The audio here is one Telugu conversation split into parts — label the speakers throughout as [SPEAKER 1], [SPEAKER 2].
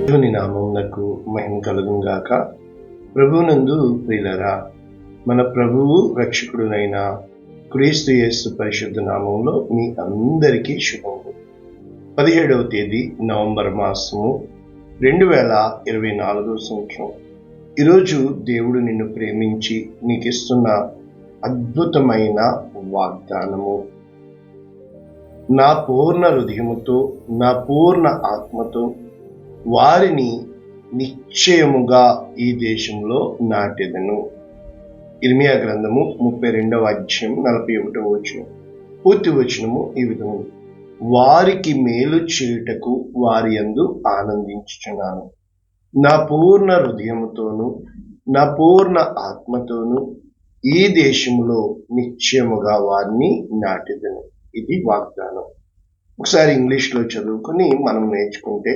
[SPEAKER 1] దేవుని నామమునకు మహిమ కలుగును గాక. ప్రభువునందు ప్రియులారా, మన ప్రభువు రక్షకుడునైన క్రీస్తు యేసు పరిశుద్ధ నామంలో మీ అందరికీ శుభములు. 17వ తేదీ నవంబర్ మాసము 2024 సంవత్సరం. ఈరోజు దేవుడు నిన్ను ప్రేమించి నీకిస్తున్న అద్భుతమైన వాగ్దానము. నా పూర్ణ హృదయముతో, నా పూర్ణ ఆత్మతో వారిని నిశ్చయముగా ఈ దేశంలో నాటెదను. ఇర్మియా గ్రంథము 32వ అధ్యాయం 41వ వచనం. పూర్తి వచనము ఈ విధము: వారికి మేలు చేయుటకు వారి యందు ఆనందించుచున్నాను. నా పూర్ణ హృదయముతోను, నా పూర్ణ ఆత్మతోను ఈ దేశంలో నిశ్చయముగా వారిని నాటెదను. ఇది వాగ్దానం. ఒకసారి ఇంగ్లీష్లో చదువుకొని మనం నేర్చుకుంటే,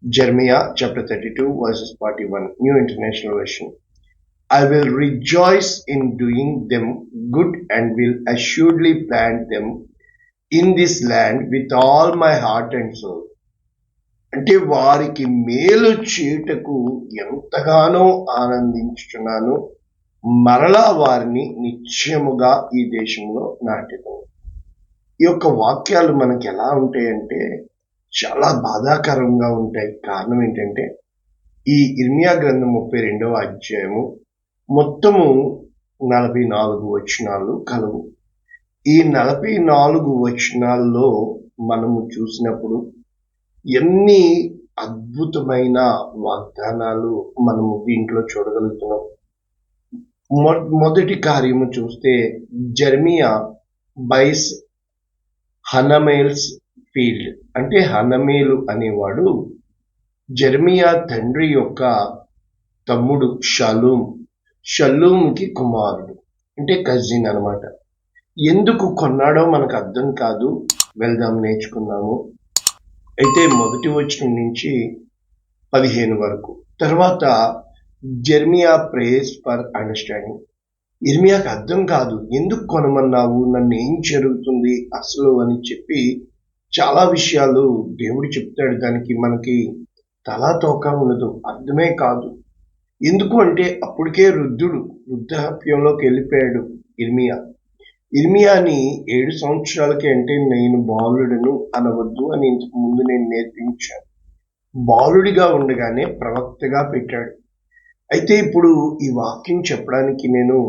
[SPEAKER 1] Jeremiah chapter 32 verses 41, New International Version. I will rejoice in doing them good and will assuredly plant them in this land with all my heart and soul. అంటే వారికి మేలు చేయుటకు ఎంతగానో ఆనందించుచున్నాను, మరలా వారిని నిశ్చయముగా ఈ దేశంలో నాటెదను. ఈ యొక్క వాక్యాలు మనకి ఎలా ఉంటాయంటే చాలా బాధాకరంగా ఉంటాయి. కారణం ఏంటంటే, ఈ ఇర్మియా గ్రంథం 32వ అధ్యాయము మొత్తము 44 వచనాలు కలవు. ఈ 44 వచనాల్లో మనము చూసినప్పుడు ఎన్ని అద్భుతమైన వాగ్దానాలు మనము దీంట్లో చూడగలుగుతున్నాం. మొదటి కార్యము చూస్తే, జెర్మియా బైస్ హనమేల్స్ ఫీల్డ్. అంటే హనమేలు అనేవాడు జెర్మియా తండ్రి యొక్క తమ్ముడు షల్లూమ్కి కుమారుడు, అంటే కజిన్ అనమాట. ఎందుకు కొన్నాడో మనకు అర్థం కాదు. వెళ్దాం, నేర్చుకుందాము. అయితే మొదటి వచనం నుంచి 15 వరకు. తర్వాత జెర్మియా ప్రేస్ ఫర్ అండర్స్టాండింగ్. ఇర్మియాకి అర్థం కాదు, ఎందుకు కొనమన్నావు, నన్ను ఏం జరుగుతుంది అసలు అని చెప్పి చాలా విషయాలు దేవుడు చెప్తాడు. దానికి మనకి తలా తోక ఉండదు, అర్థమే కాదు. ఎందుకు అంటే అప్పటికే వృద్ధాప్యంలోకి వెళ్ళిపోయాడు ఇర్మియాని 7 సంవత్సరాలకి, అంటే నేను బాలుడను అనవద్దు అని ఇంతకు ముందు నేను నేర్పించాను. బాలుడిగా ఉండగానే ప్రవక్తగా పెట్టాడు. అయితే ఇప్పుడు ఈ వాక్యం చెప్పడానికి నేను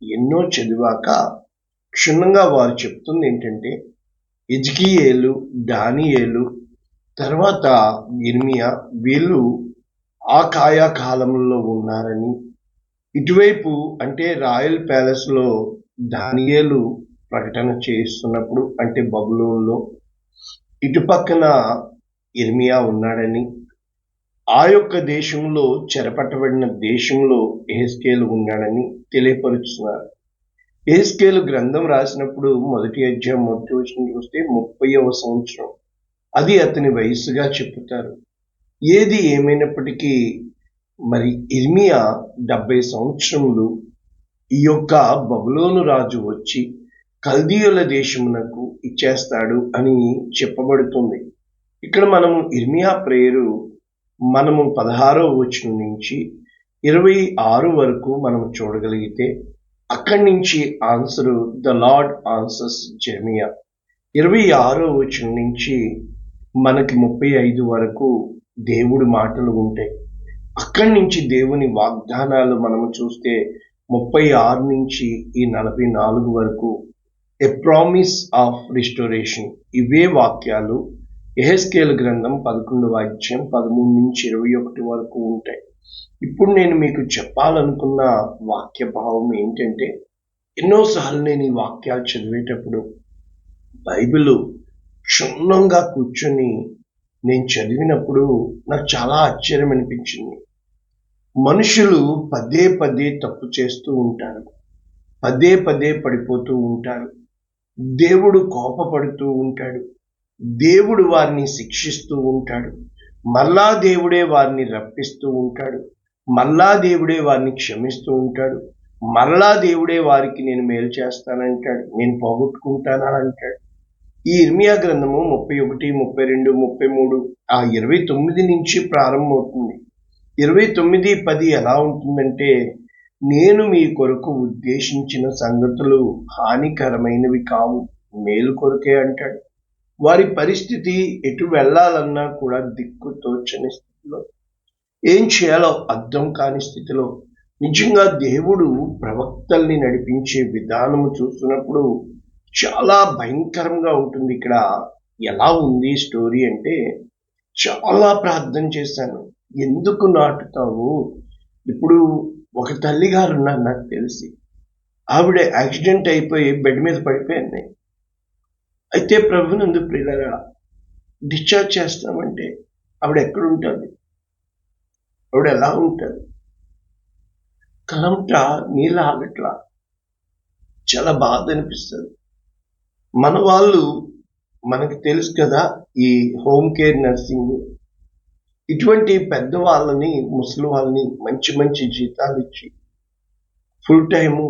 [SPEAKER 1] ఎన్నో చదివాక క్షుణ్ణంగా వారు చెప్తుంది ఏంటంటే, ఎజ్కియేలు, దానియేలు, తర్వాత ఇర్మియా, వీళ్ళు ఆ కాయా కాలంలో ఉన్నారని, ఇటువైపు అంటే రాయల్ ప్యాలెస్లో దానియేలు ప్రకటన చేస్తున్నప్పుడు, అంటే బబులోన్లో, ఇటుపక్కన ఇర్మియా ఉన్నాడని, ఆ యొక్క దేశంలో చెరపట్టబడిన దేశంలో యెహెజ్కేలు ఉన్నాడని తెలియపరుస్తున్నారు. యెహెజ్కేలు గ్రంథం రాసినప్పుడు మొదటి అధ్యాయం మొదటి వచనం చూస్తే 30వ సంవత్సరం, అది అతని వయస్సుగా చెప్తారు. ఏది ఏమైనప్పటికీ మరి ఇర్మియా 70 సంవత్సరములు ఈ యొక్క బబులోను రాజు వచ్చి కల్దీయుల దేశమునకు ఇచ్చేస్తాడు అని చెప్పబడుతుంది. ఇక్కడ మనము ఇర్మియా ప్రేయరు మనము 16వ వచనం నుంచి 26 వరకు మనం చూడగలిగితే, అక్కడి నుంచి answer the lord answers Jeremiah. 26వ వచనం నుంచి మనకి 35 వరకు దేవుడి మాటలు ఉంటాయి. అక్కడి నుంచి దేవుని వాగ్దానాలు మనము చూస్తే 36 నుంచి ఈ 44 వరకు ఎ ప్రామిస్ ఆఫ్ రిస్టోరేషన్. ఇవే వాక్యాలు యెహెజ్కేలు గ్రంథం 11వ అధ్యాయం 13 నుంచి 21 వరకు ఉంటాయి. ఇప్పుడు నేను మీకు చెప్పాలనుకున్న వాక్య భావం ఏంటంటే, ఎన్నోసార్లు నేను ఈ వాక్యాలు చదివేటప్పుడు బైబిల్ క్షుణ్ణంగా కూర్చొని నేను చదివినప్పుడు నాకు చాలా ఆశ్చర్యం అనిపించింది. మనుషులు పదే పదే తప్పు చేస్తూ ఉంటారు, పదే పదే పడిపోతూ ఉంటారు. దేవుడు కోపపడుతూ ఉంటాడు, దేవుడు వారిని శిక్షిస్తూ ఉంటాడు, మళ్ళా దేవుడే వారిని రప్పిస్తూ ఉంటాడు, మళ్ళా దేవుడే వారిని క్షమిస్తూ ఉంటాడు, మరలా దేవుడే వారికి నేను మేలు చేస్తానంటాడు, నేను పోగొట్టుకుంటానా అంటాడు. ఈ ఇర్మియా గ్రంథము 31, 32, 33 ఆ 29 నుంచి ప్రారంభమవుతుంది. 29:10 ఎలా ఉంటుందంటే, నేను మీ కొరకు ఉద్దేశించిన సంగతులు హానికరమైనవి కావు, మేలు కొరకే అంటాడు. వారి పరిస్థితి ఎటు వెళ్ళాలన్నా కూడా దిక్కు తోచని స్థితిలో, ఏం చేయాలో అర్థం కాని స్థితిలో, నిజంగా దేవుడు ప్రవక్తల్ని నడిపించే విధానము చూస్తున్నప్పుడు చాలా భయంకరంగా ఉంటుంది. ఇక్కడ ఎలా ఉంది స్టోరీ అంటే, చాలా ప్రార్థన చేశాను. ఎందుకు నాటుతావు? ఇప్పుడు ఒక తల్లి గారు ఉన్నారు నాకు తెలిసి, ఆవిడ యాక్సిడెంట్ అయిపోయి బెడ్ మీద పడిపోయింది. అయితే ప్రభునందు ప్రియులారా, డిశ్చార్జ్ చేస్తామంటే ఆవిడ ఎక్కడుంటుంది? ఆవిడ ఎలా ఉంటుంది? కలంట నీళ్ళు ఆగట్లా, చాలా బాధ అనిపిస్తుంది. మన వాళ్ళు, మనకు తెలుసు కదా, ఈ హోమ్ కేర్ నర్సింగ్, ఇటువంటి పెద్ద వాళ్ళని, ముసలి వాళ్ళని మంచి మంచి జీతాలు ఇచ్చి ఫుల్ టైము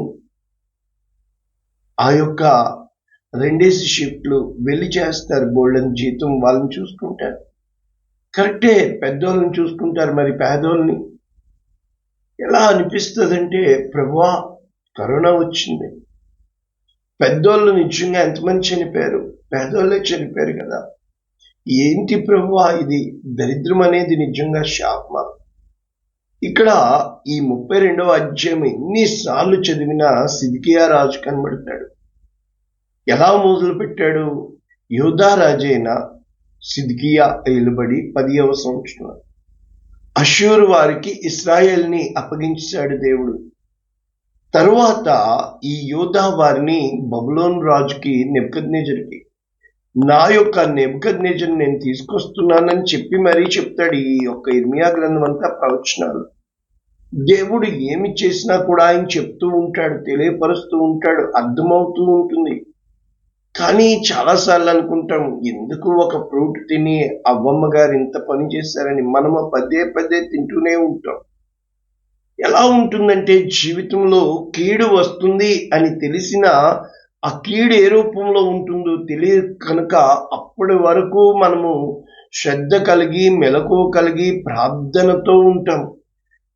[SPEAKER 1] ఆ యొక్క 2 షిఫ్ట్లు వెళ్ళి చేస్తారు. బోల్డెన్ జీతం వాళ్ళని చూసుకుంటారు. కరెక్టే, పెద్దోళ్ళని చూసుకుంటారు. మరి పేదోళ్ళని ఎలా అనిపిస్తుందంటే, ప్రభువా కరోనా వచ్చింది, పెద్దోళ్ళు నిజంగా ఎంతమంది చనిపోయారు, పేదోళ్ళే చనిపోయారు కదా, ఏంటి ప్రభువా ఇది? దరిద్రం అనేది నిజంగా శాపమా? ఇక్కడ ఈ 32వ అధ్యాయం ఎన్నిసార్లు చదివినా సిద్కియా రాజు కనబడతాడు. ఎలా మొదలు పెట్టాడు? యూదా రాజైన సిద్కియా ఏలుబడి 10వ సంవత్సరం అష్షూరు వారికి ఇశ్రాయేల్ని అప్పగించాడు దేవుడు. తరువాత ఈ యూదా వారిని బబులోను రాజుకి, నెబుకద్నెజరుకి, నా యొక్క నెబుకద్నెజరు నేను తీసుకొస్తున్నానని చెప్పి మరీ చెప్తాడు. ఈ యొక్క ఇర్మియా గ్రంథం అంతా ప్రవచనాలు. దేవుడు ఏమి చేసినా కూడా ఆయన చెప్తూ ఉంటాడు, తెలియపరుస్తూ ఉంటాడు, అర్థమవుతూ ఉంటుంది. కానీ చాలాసార్లు అనుకుంటాం, ఎందుకు ఒక ఫ్రూట్ తిని అవ్వమ్మ గారు ఇంత పని చేశారని. మనము పదే పదే తింటూనే ఉంటాం. ఎలా ఉంటుందంటే, జీవితంలో కీడు వస్తుంది అని తెలిసినా ఆ కీడు ఏ రూపంలో ఉంటుందో తెలియదు కనుక అప్పటి వరకు మనము శ్రద్ధ కలిగి, మెలకువ కలిగి, ప్రార్థనతో ఉంటాం.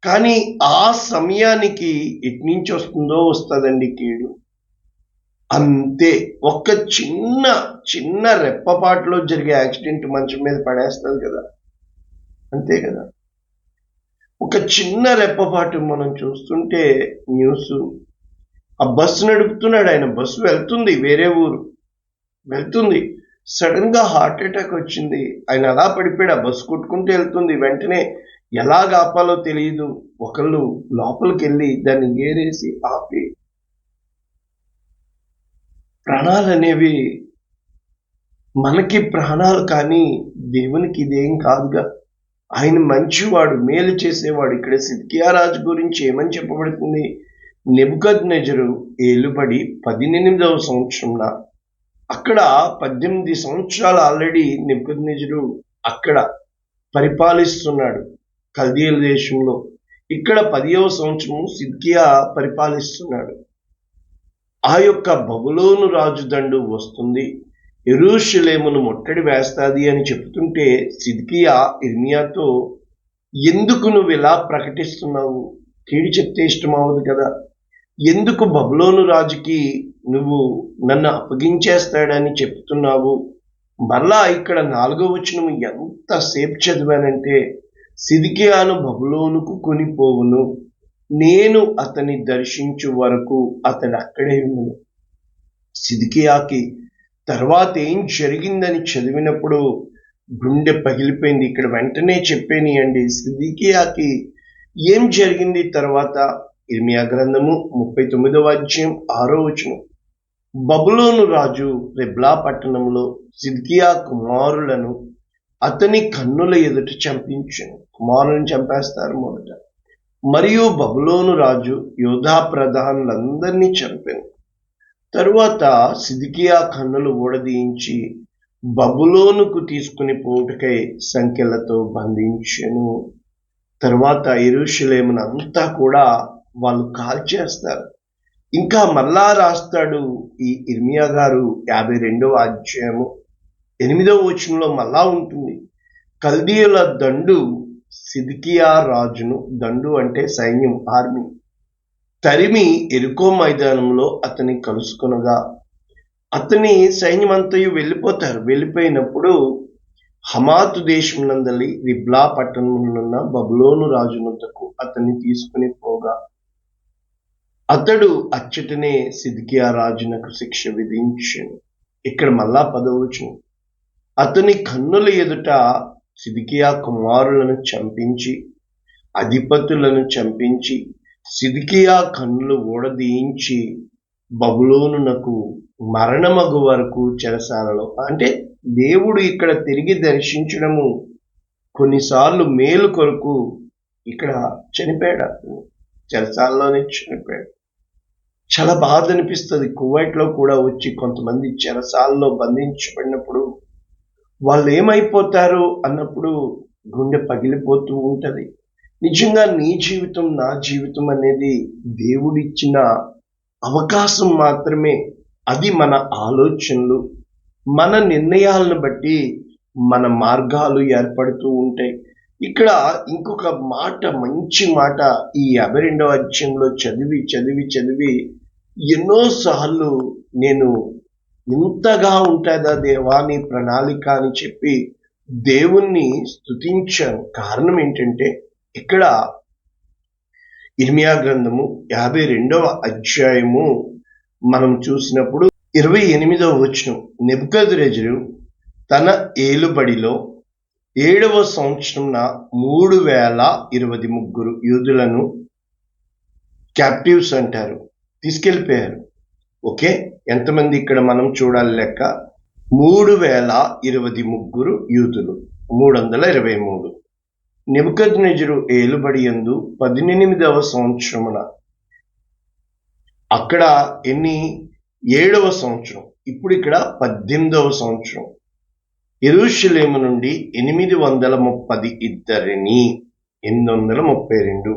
[SPEAKER 1] కానీ ఆ సమయానికి ఎట్నుంచి వస్తుందో వస్తుందండి కీడు. అంతే, ఒక్క చిన్న చిన్న రెప్పపాటులో జరిగే యాక్సిడెంట్ మంచం మీద పడేస్తుంది కదా, అంతే కదా. ఒక చిన్న రెప్పపాటు మనం చూస్తుంటే న్యూస్, ఆ బస్సు నడుపుతున్నాడు ఆయన, బస్సు వెళ్తుంది, వేరే ఊరు వెళ్తుంది, సడన్ గా హార్ట్ అటాక్ వచ్చింది, ఆయన అలా పడిపోయాడు. ఆ బస్సు కొట్టుకుంటూ వెళ్తుంది, వెంటనే ఎలా ఆపాలో తెలియదు, ఒకళ్ళు లోపలికి వెళ్ళి దాన్ని గేరేసి ఆపి. ప్రాణాలు అనేవి మనకి ప్రాణాలు, కానీ దేవునికి ఇదేం కాదుగా. ఆయన మంచివాడు, మేలు చేసేవాడు. ఇక్కడ సిద్కియా రాజు గురించి ఏమని చెప్పబడుతుంది? నెబుకద్నెజరు ఏలుబడి 18వ సంవత్సరంలో, అక్కడ 18 సంవత్సరాలు ఆల్రెడీ నెబుకద్నెజరు అక్కడ పరిపాలిస్తున్నాడు కల్దీయుల దేశంలో. ఇక్కడ 10వ సంవత్సరం సిద్కియా పరిపాలిస్తున్నాడు. ఆ యొక్క బబులోను రాజు దండు వస్తుంది, యెరూషలేమును ముట్టడి వేస్తాది అని చెప్తుంటే సిద్కియా ఇర్మియాతో, ఎందుకు నువ్వు ఇలా ప్రకటిస్తున్నావు? కీడు చెప్తే ఇష్టం అవ్వదు కదా, ఎందుకు బబులోను రాజుకి నువ్వు నన్ను అప్పగించేస్తాడని చెప్తున్నావు? మరలా ఇక్కడ 4వ వచనం ఎంతసేపు చదివానంటే, సిద్కియాను బబులోనుకు కొనిపోవును, నేను అతని దర్శించు వరకు అతడు అక్కడే ఉన్నాను. సిద్కియాకి తర్వాత ఏం జరిగిందని చదివినప్పుడు గుండె పగిలిపోయింది. ఇక్కడ వెంటనే చెప్పేనియండి, సిద్కియాకి ఏం జరిగింది తర్వాత. ఇర్మియా గ్రంథము 39వ అధ్యాయం 6వ వచనం, బబులోను రాజు రిబ్లా పట్టణంలో సిద్కియా కుమారులను అతని కన్నుల ఎదుట చంపించాను. కుమారులను చంపేస్తారు మొదట. మరియు బబులోను రాజు యూదా ప్రధానులందరినీ చంపాను. తరువాత సిద్కియా కన్నులు ఊడదీయించి బబులోనుకు తీసుకుని పోవుటకై సంకెళ్లతో బంధించెను. తరువాత యెరూషలేమును అంతా కూడా వాళ్ళు కాల్చేస్తారు. ఇంకా మళ్ళా రాస్తాడు ఈ ఇర్మియా గారు 52వ అధ్యాయము 8వ వచనంలో మళ్ళా ఉంటుంది. కల్దీయుల దండు సిద్కియా రాజును, దండు అంటే సైన్యం, ఆర్మీ, తరిమి ఎరుకో మైదానంలో అతని కలుసుకొనగా అతని సైన్యమంతయు వెళ్ళిపోతారు. వెళ్ళిపోయినప్పుడు హమాతు దేశమునందలి రిబ్లా పట్టణమునున్న బబులోను రాజునొద్దకు అతన్ని తీసుకుని పోగా అతడు అచ్చటనే సిద్కియా రాజునకు శిక్ష విధించెను. ఇక్కడ మళ్ళా 10వ వచనం, అతని కన్నుల ఎదుట సిద్కియా కుమారులను చంపించి, అధిపతులను చంపించి, సిద్కియా కన్నులు ఊడదీయించి బబులోనునకు మరణమగు వరకు చెరసాలలో. అంటే దేవుడు ఇక్కడ తిరిగి దర్శించడము కొన్నిసార్లు మేలు కొరకు ఇక్కడ చనిపోయాడు, చెరసాలలోనే చనిపోయాడు. చాలా బాధ అనిపిస్తుంది. కువైట్లో కూడా వచ్చి కొంతమంది చెరసాలలో బంధించబడినప్పుడు వాళ్ళు ఏమైపోతారు అన్నప్పుడు గుండె పగిలిపోతూ ఉంటది. నిజంగా నీ జీవితం, నా జీవితం అనేది దేవుడిచ్చిన అవకాశం మాత్రమే. అది మన ఆలోచనలు, మన నిర్ణయాలను బట్టి మన మార్గాలు ఏర్పడుతూ ఉంటాయి. ఇక్కడ ఇంకొక మాట, మంచి మాట ఈ 52వ అధ్యాయంలో చదివి ఎన్నోసార్లు నేను ఇంతగా ఉంటుందా దేవా నీ ప్రణాళిక అని చెప్పి దేవుణ్ణి స్తుతించాను. కారణం ఏంటంటే ఇక్కడ ఇర్మియా గ్రంథము 52వ అధ్యాయము మనం చూసినప్పుడు 28వ వచనం, నెబుకద్నెజరు తన ఏలుబడిలో 7వ సంవత్సరంన 3023 యూదులను క్యాప్టివ్స్ అంటారు, తీసుకెళ్ళిపోయారు. ఓకే, ఎంతమంది ఇక్కడ మనం చూడాలి లెక్క, 3023 యూదులు, 323. నెబుకద్నెజరు ఏలుబడి యందు 18వ సంవత్సరమున, అక్కడ 7వ సంవత్సరం, ఇప్పుడు ఇక్కడ 18వ సంవత్సరం, యెరూషలేము నుండి 832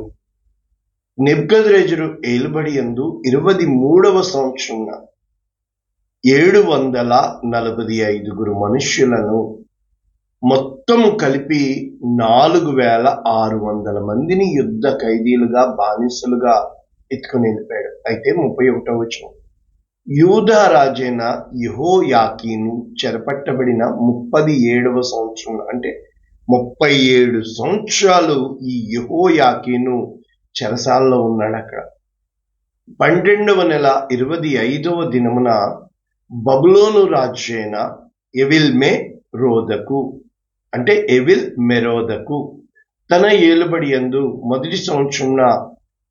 [SPEAKER 1] నెబుకద్నెజరు ఏలుబడి యందు 23వ సంవత్సరంన 745 మనుష్యులను, మొత్తం కలిపి 4600 మందిని యుద్ధ ఖైదీలుగా, బానిసలుగా ఎత్తుకుని వెళ్ళిపోయాడు. అయితే 31వ వచనం, యూదా రాజైన యెహోయాకీను చెరపట్టబడిన 37వ సంవత్సరం, అంటే 37 సంవత్సరాలు ఈ యెహోయాకీను చెరసాలలో ఉన్నాడు. అక్కడ 12వ నెల 25వ దినమున బబులోను రాజు అయిన ఎవిల్మెరోదకు, అంటే ఎవిల్ మెరోదకు తన ఏలుబడి యందు మొదటి సంవత్సరంన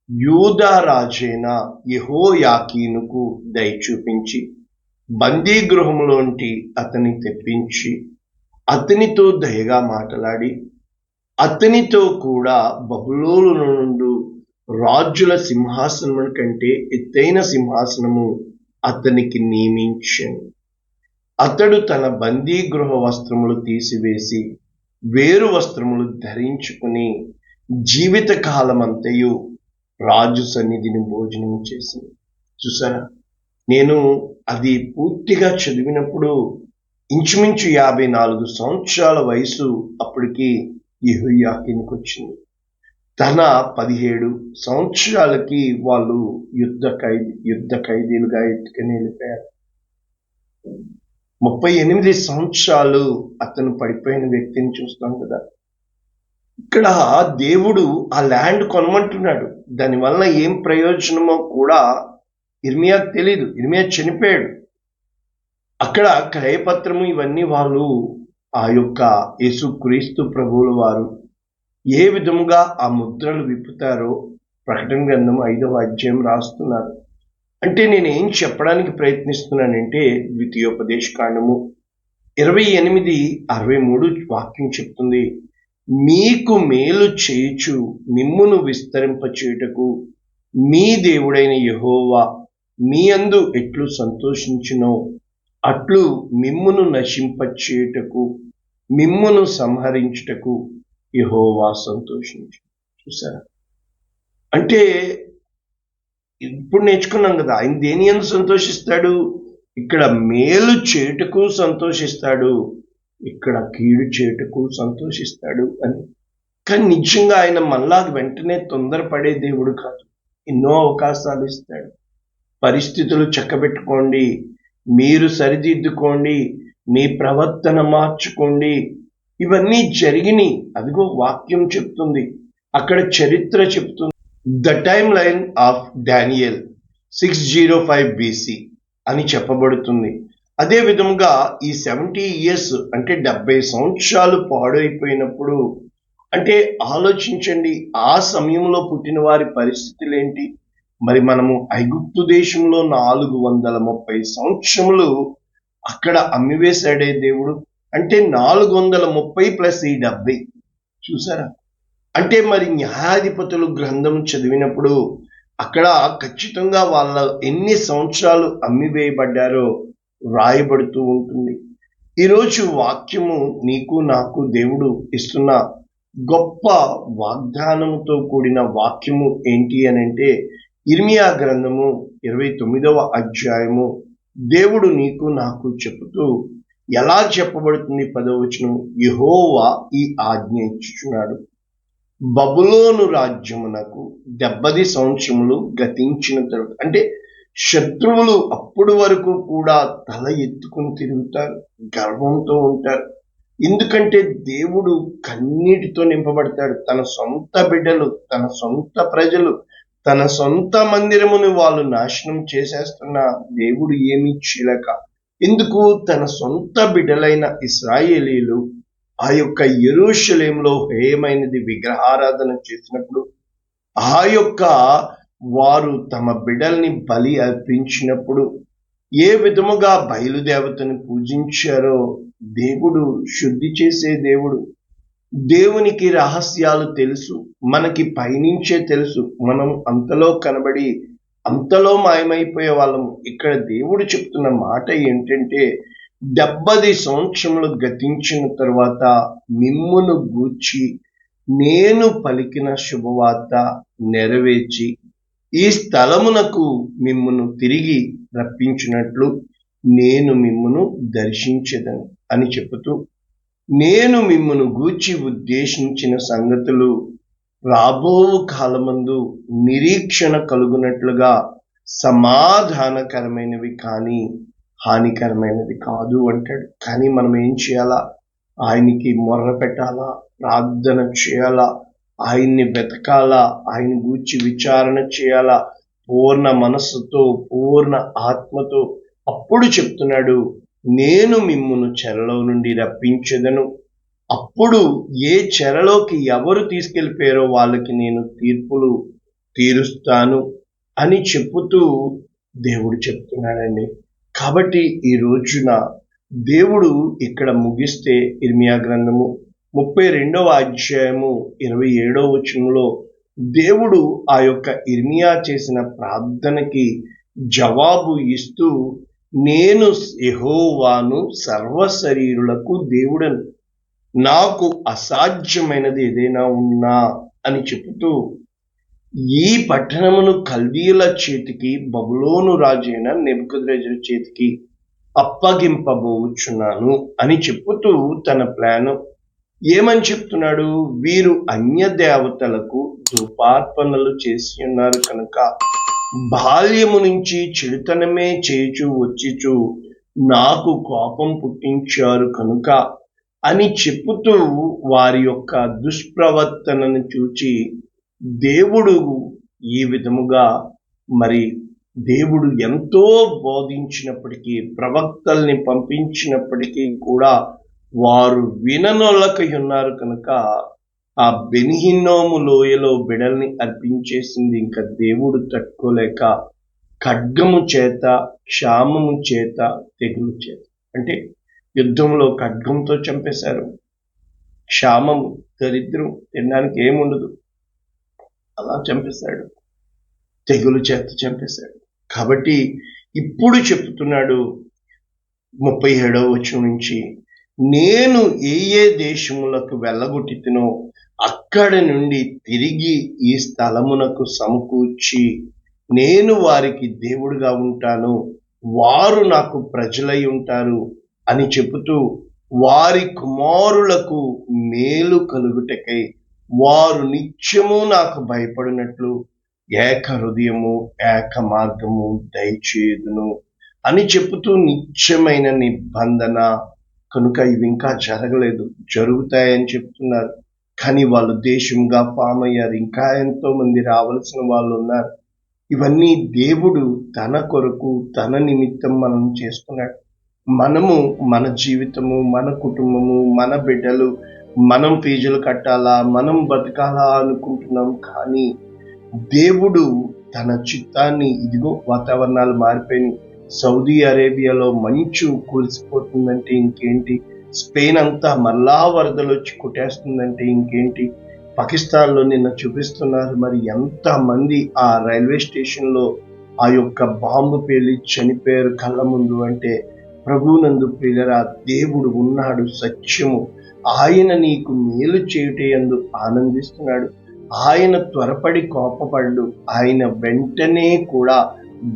[SPEAKER 1] యూదా రాజైన యెహోయాకీనుకు దయ చూపించి బందీ గృహంలోంటి అతన్ని తెప్పించి అతనితో దయగా మాట్లాడి అతనితో కూడా బబులోను నుండి రాజుల సింహాసనము కంటే ఎత్తైన సింహాసనము అతనికి నియమించాను. అతడు తన బందీ గృహ వస్త్రములు తీసివేసి వేరు వస్త్రములు ధరించుకుని జీవిత కాలమంతయు రాజు సన్నిధిని భోజనం చేసింది. చూసారా, నేను అది పూర్తిగా చదివినప్పుడు ఇంచుమించు 54 సంవత్సరాల వయసు అప్పటికి యెహోయాకీనుకు వచ్చింది. తన 17 సంవత్సరాలకి వాళ్ళు యుద్ధ ఖైదీలుగా ఎత్తుకుని వెళ్ళిపోయారు. 38 సంవత్సరాలు అతను పడిపోయిన వ్యక్తిని చూస్తాం కదా. ఇక్కడ దేవుడు ఆ ల్యాండ్ కొనమంటున్నాడు. దానివల్ల ఏం ప్రయోజనమో కూడా ఇర్మియాకు తెలీదు. ఇర్మియా చనిపోయాడు. అక్కడ క్రయపత్రము ఇవన్నీ వాళ్ళు ఆ యొక్క యేసుక్రీస్తు ప్రభువుల వారు ఏ విధముగా ఆ ముద్రలు విప్పుతారో ప్రకటన గ్రంథం 5వ అధ్యాయం రాస్తున్నారు. అంటే నేను ఏం చెప్పడానికి ప్రయత్నిస్తున్నానంటే ద్వితీయోపదేశ కాండము 28:63 వాక్యం చెప్తుంది, మీకు మేలు చేయుచు మిమ్మును విస్తరింపచేయుటకు మీ దేవుడైన యెహోవా మీ యందు ఎట్లు సంతోషించునో అట్లు మిమ్మును నశింపచేయుటకు, మిమ్మును సంహరించుటకు యెహోవా సంతోషించు. చూసారా, అంటే ఇప్పుడు నేర్చుకున్నాం కదా, ఆయన దేని యందు సంతోషిస్తాడు? ఇక్కడ మేలు చేటుకు సంతోషిస్తాడు, ఇక్కడ కీడు చేటుకు సంతోషిస్తాడు అని. కానీ నిజంగా ఆయన మనలాగా వెంటనే తొందరపడే దేవుడు కాదు. ఎన్నో అవకాశాలు ఇస్తాడు. పరిస్థితులు చక్కబెట్టుకోండి, మీరు సరిదిద్దుకోండి, మీ ప్రవర్తన మార్చుకోండి. ఇవన్నీ జరిగినాయి. అదిగో వాక్యం చెప్తుంది, అక్కడ చరిత్ర చెప్తుంది. The time line of Daniel 605 BC అని చెప్పబడుతుంది. అదే విధముగా ఈ 70 years అంటే 70 సంవత్సరాలు పాడైపోయినప్పుడు, అంటే ఆలోచించండి, ఆ సమయంలో పుట్టిన వారి పరిస్థితులు ఏంటి? మరి మనము ఐగుప్తు దేశంలో 430 సంవత్సరములు అక్కడ అమ్మివేశాడే దేవుడు. అంటే 430 ప్లస్ ఈ 70 చూసారా? అంటే మరి న్యాయాధిపతులు గ్రంథం చదివినప్పుడు అక్కడ ఖచ్చితంగా వాళ్ళ ఎన్ని సంవత్సరాలు అమ్మివేయబడ్డారో రాయబడుతూ ఉంటుంది. ఈరోజు వాక్యము నీకు నాకు దేవుడు ఇస్తున్న గొప్ప వాగ్దానముతో కూడిన వాక్యము ఏంటి అని అంటే, ఇర్మియా గ్రంథము 29వ అధ్యాయము దేవుడు నీకు నాకు చెబుతూ ఎలా చెప్పబడుతుంది? 10వ వచనం, యెహోవా ఈ ఆజ్ఞ ఇచ్చుచున్నాడు, బబులోను రాజ్యమునకు 70 సంవత్సరములు గతించిన తరువాత, అంటే శత్రువులు అప్పుడు వరకు కూడా తల ఎత్తుకుని తిరుగుతారు, గర్వంతో ఉంటారు. ఎందుకంటే దేవుడు కన్నీటితో నింపబడతాడు. తన సొంత బిడ్డలు, తన సొంత ప్రజలు, తన సొంత మందిరమును వాళ్ళు నాశనం చేసేస్తున్న దేవుడు ఏమీ చేయలేక, ఎందుకు? తన సొంత బిడ్డలైన ఇశ్రాయేలీలు ఆ యొక్క యెరూషలేములో హేయమైనది విగ్రహారాధన చేసినప్పుడు, ఆ యొక్క వారు తమ బిడ్డల్ని బలి అర్పించినప్పుడు ఏ విధముగా బయలుదేవతను పూజించారో దేవుడు శుద్ధి చేసే దేవుడు. దేవునికి రహస్యాలు తెలుసు, మనకి పైనుంచే తెలుసు. మనం అంతలో కనబడి అంతలో మాయమైపోయే వాళ్ళము. ఇక్కడ దేవుడు చెప్తున్న మాట ఏంటంటే, 70 సంవత్సరములు గతించిన తరువాత మిమ్మును గూర్చి నేను పలికిన శుభవార్త నెరవేర్చి ఈ స్థలమునకు మిమ్మును తిరిగి రప్పించినట్లు నేను మిమ్మును దర్శించెదను అని చెబుతూ, నేను మిమ్మును గూర్చి ఉద్దేశించిన సంగతులు రాబో కాలమందు నిరీక్షణ కలుగునట్లుగా సమాధానకరమైనవి కానీ హానికరమైనది కాదు అంటాడు. కానీ మనం ఏం చేయాలా? ఆయనకి మొర్ర పెట్టాలా, ప్రార్థన చేయాలా, ఆయన్ని వెతకాలా, ఆయన గూర్చి విచారణ చేయాలా పూర్ణ మనస్సుతో, పూర్ణ ఆత్మతో. అప్పుడు చెప్తున్నాడు, నేను మిమ్మును చెరలో నుండి రప్పించెదను, అప్పుడు ఏ చెరలోకి ఎవరు తీసుకెళ్ళిపోయారో వాళ్ళకి నేను తీర్పులు తీరుస్తాను అని చెప్పుతూ దేవుడు చెప్తున్నాడండి. కాబట్టి ఈ రోజున దేవుడు ఇక్కడ ముగిస్తే, ఇర్మియా గ్రంథము 32వ అధ్యాయము 27వ వచనంలో దేవుడు ఆ యొక్క ఇర్మియా చేసిన ప్రార్థనకి జవాబు ఇస్తూ, నేను యెహోవాను సర్వశరీరులకు దేవుడను, నాకు అసాధ్యమైనది ఏదైనా ఉన్నా అని చెబుతూ, ఈ పట్టణమును కల్దీయుల చేతికి, బబులోను రాజైన నెబుకద్రెజరు చేతికి అప్పగింపబోచున్నాను అని చెప్పుతూ తన ప్లాను ఏమని చెప్తున్నాడు? వీరు అన్య దేవతలకు ధూపార్పణలు చేసి ఉన్నారు కనుక, బాల్యము నుంచి చెడుతనమే చేయుచు వచ్చిచు నాకు కోపం పుట్టించారు కనుక అని చెప్పుతూ వారి యొక్క దుష్ప్రవర్తనను చూచి దేవుడు ఈ విధముగా, మరి దేవుడు ఎంతో బోధించినప్పటికీ, ప్రవక్తల్ని పంపించినప్పటికీ కూడా వారు విననొల్లకై ఉన్నారు కనుక ఆ బెన్హిన్నోము లోయలో బిడల్ని అర్పించేసింది ఇంకా దేవుడు తట్టుకోలేక ఖడ్గము చేత, క్షామము చేత, తెగులు చేత, అంటే యుద్ధంలో ఖడ్గంతో చంపేశారు, క్షామము, దరిద్రం, తినడానికి ఏముండదు అలా చంపేశాడు, తెగులు చేత చంపేశాడు. కాబట్టి ఇప్పుడు చెప్తున్నాడు 37వ వచనం నుంచి, నేను ఏ దేశములకు వెళ్ళగొట్టినో అక్కడ నుండి తిరిగి ఈ స్థలమునకు సమకూర్చి నేను వారికి దేవుడుగా ఉంటాను, వారు నాకు ప్రజలై ఉంటారు అని చెబుతూ వారి కుమారులకు మేలు కలుగుటకై వారు నిత్యము నాకు భయపడినట్లు ఏక హృదయము ఏక మార్గము దయచేయుదును అని చెబుతూ నిత్యమైన నిబంధన. కనుక ఇవి ఇంకా జరగలేదు, జరుగుతాయని చెప్తున్నారు. కానీ వాళ్ళు దేశంగా ఫామ్ అయ్యారు, ఇంకా ఎంతో మంది రావాల్సిన వాళ్ళు ఉన్నారు. ఇవన్నీ దేవుడు తన కొరకు తన నిమిత్తం మనం చేస్తున్నాడు. మనము మన జీవితము, మన కుటుంబము, మన బిడ్డలు, మనం ఫీజులు కట్టాలా, మనం బతకాలా అనుకుంటున్నాం. కానీ దేవుడు తన చిత్తాన్ని, ఇదిగో వాతావరణాలు మారిపోయినాయి, సౌదీ అరేబియాలో మంచు కురిసిపోతుందంటే ఇంకేంటి, స్పెయిన్ అంతా మళ్ళా వరదలు వచ్చి కొట్టేస్తుందంటే ఇంకేంటి, పాకిస్తాన్లో నిన్న చూపిస్తున్నారు మరి ఎంతమంది ఆ రైల్వే స్టేషన్లో ఆ యొక్క బాంబు పేలి చనిపోయారు కళ్ళ ముందు. అంటే ప్రభువునందు ప్రియులరా, దేవుడు ఉన్నాడు, సత్యము. ఆయన నీకు మేలు చేయుటయందు ఆనందిస్తున్నాడు. ఆయన త్వరపడి కోపపడు, ఆయన వెంటనే కూడా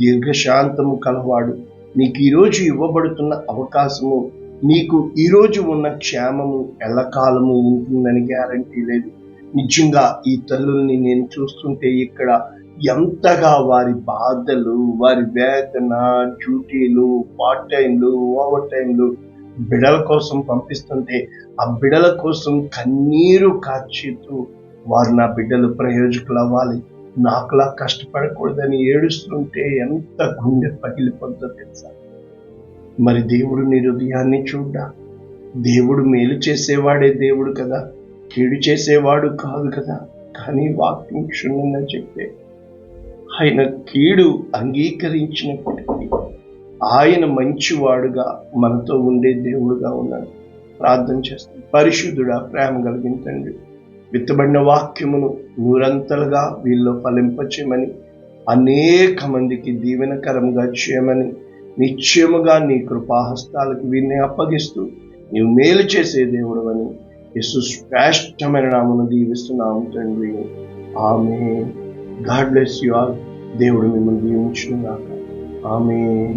[SPEAKER 1] దీర్ఘశాంతము కలవాడు. నీకు ఈరోజు ఇవ్వబడుతున్న అవకాశము, నీకు ఈరోజు ఉన్న క్షేమము ఎల్లకాలము ఉంటుందని గ్యారంటీ లేదు. నిజంగా ఈ తల్లుల్ని నేను చూస్తుంటే ఇక్కడ ఎంతగా వారి బాధలు, వారి వేదన, డ్యూటీలు, పార్ట్ టైంలు, ఓవర్ టైంలు బిడల కోసం పంపిస్తుంటే ఆ బిడల కోసం కన్నీరు కార్చుతూ వారు నా బిడ్డలు ప్రయోజకులు అవ్వాలి, నాకులా కష్టపడకూడదని ఏడుస్తుంటే ఎంత గుండె పగిలిపోతుందో తెలుసా. మరి దేవుడు నీ హృదయాన్ని చూడ్డా? దేవుడు మేలు చేసేవాడే దేవుడు కదా, కీడు చేసేవాడు కాదు కదా. కానీ వాక్యం క్షుణ్ణంగా చెప్తే ఆయన కీడు అంగీకరించినప్పటికీ ఆయన మంచివాడుగా మనతో ఉండే దేవుడుగా ఉన్నాడు. ప్రార్థన చేస్తాం. పరిశుద్ధుడా, ప్రేమ కలిగిన తండ్రి, విత్తబడిన వాక్యమును నూరంతలుగా వీళ్ళు ఫలింపచేయమని, అనేక మందికి దీవెనకరంగా చేయమని, నిశ్చయముగా నీ కృపాహస్తాలకు వీరిని అప్పగిస్తూ నీవు మేలు చేసే దేవుడు అని యేసు శ్రేష్టమైన నామమున దీవిస్తున్నాము తండ్రి. Amen. God bless you all. దేవుడు మిమ్మల్ని దీవించును గాక. ఆమేన్.